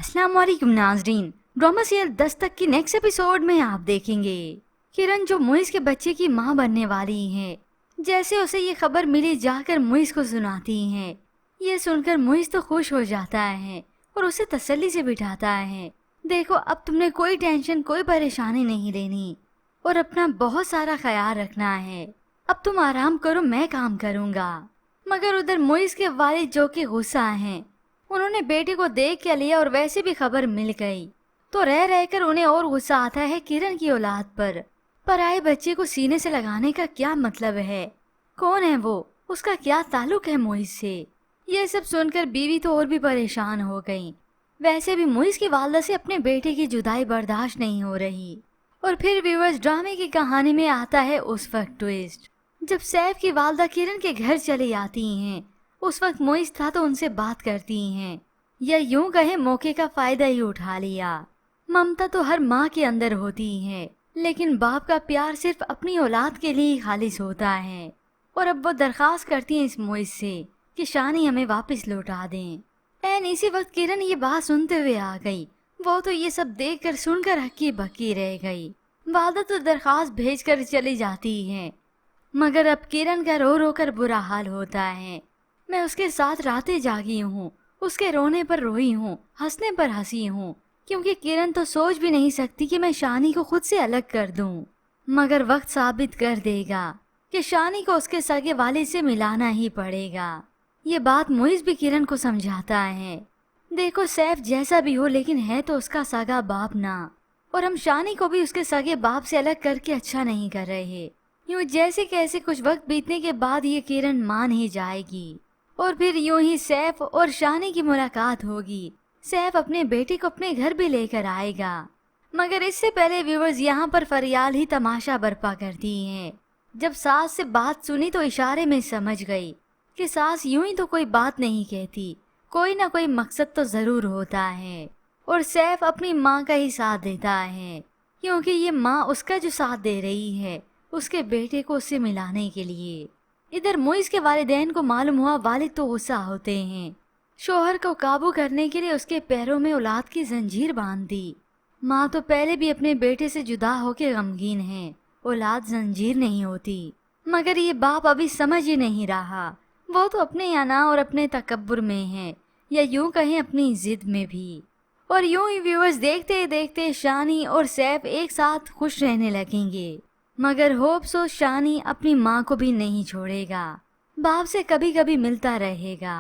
अस्सलाम वालेकुम नाजरीन। ड्रामा सीरियल दस्तक की नेक्स्ट एपिसोड में आप देखेंगे किरण जो मुइज़ के बच्चे की मां बनने वाली है। जैसे उसे ये खबर मिली जाकर मुइज़ को सुनाती है। ये सुनकर मुइज़ तो खुश हो जाता है और उसे तसल्ली से बिठाता है। देखो अब तुमने कोई टेंशन कोई परेशानी नहीं लेनी और अपना बहुत सारा ख्याल रखना है। अब तुम आराम करो, मैं काम करूँगा। मगर उधर मुइज़ के वालिद जो कि गुस्सा हैं, उन्होंने बेटे को देख के लिया और वैसे भी खबर मिल गई तो रह रहकर उन्हें और गुस्सा आता है किरण की औलाद पर। पराए बच्चे को सीने से लगाने का क्या मतलब है? कौन है वो? उसका क्या ताल्लुक है मुइज़ से? ये सब सुनकर बीवी तो और भी परेशान हो गई। वैसे भी मुइज़ की वालदा से अपने बेटे की जुदाई बर्दाश्त नहीं हो रही। और फिर व्यूअर्स ड्रामे की कहानी में आता है उस वक्त ट्विस्ट जब सैफ की वालदा किरण के घर चली आती हैं। उस वक्त मुइज़ था तो उनसे बात करती हैं, या यूं कहे मौके का फायदा ही उठा लिया। ममता तो हर माँ के अंदर होती है, लेकिन बाप का प्यार सिर्फ अपनी औलाद के लिए ही खालिस होता है। और अब वो दरख्वास्त करती हैं इस मुइज़ से कि शानी हमें वापस लौटा दें। एन इसी वक्त किरण ये बात सुनते हुए आ गई। वो तो ये सब देख कर सुनकर हक्की बक्की रह गई। वालदा तो दरख्वास्त भेज कर चली जाती है, मगर अब किरण का रो रो कर बुरा हाल होता है। मैं उसके साथ रातें जागी हूँ, उसके रोने पर रोई हूँ, हंसने पर हंसी हूँ, क्योंकि किरण तो सोच भी नहीं सकती कि मैं शानी को खुद से अलग कर दूँ। मगर वक्त साबित कर देगा कि शानी को उसके सगे वालिद से मिलाना ही पड़ेगा। ये बात मुइज़ भी किरण को समझाता है। देखो सैफ जैसा भी हो, लेकिन है तो उसका सगा बाप ना, और हम शानी को भी उसके सगे बाप से अलग करके अच्छा नहीं कर रहे। यूँ जैसे कैसे कुछ वक्त बीतने के बाद ये किरण मान ही जाएगी और फिर यूं ही सैफ और शानी की मुलाकात होगी। सैफ अपने बेटे को अपने घर भी लेकर आएगा। मगर इससे पहले व्यूअर्स यहाँ पर फरियाल ही तमाशा बर्पा करती हैं। जब सास से बात सुनी तो इशारे में समझ गई कि सास यूं ही तो कोई बात नहीं कहती, कोई ना कोई मकसद तो जरूर होता है। और सैफ अपनी माँ का ही साथ देता है, क्योंकि ये माँ उसका जो साथ दे रही है उसके बेटे को उससे मिलाने के लिए। इधर मुइज़ के वालिदैन को मालूम हुआ वालिद तो गुस्सा होते हैं। शोहर को काबू करने के लिए उसके पैरों में औलाद की जंजीर बांध दी। माँ तो पहले भी अपने बेटे से जुदा होकर गमगीन है, औलाद जंजीर नहीं होती। मगर ये बाप अभी समझ ही नहीं रहा। वो तो अपने अना और अपने तकब्बुर में है, या यूं कहें अपनी जिद में भी। और यूं ही व्यूअर्स देखते देखते शानी और सैफ एक साथ खुश रहने लगेंगे। मगर होप सो शानी अपनी माँ को भी नहीं छोड़ेगा, बाप से कभी कभी मिलता रहेगा।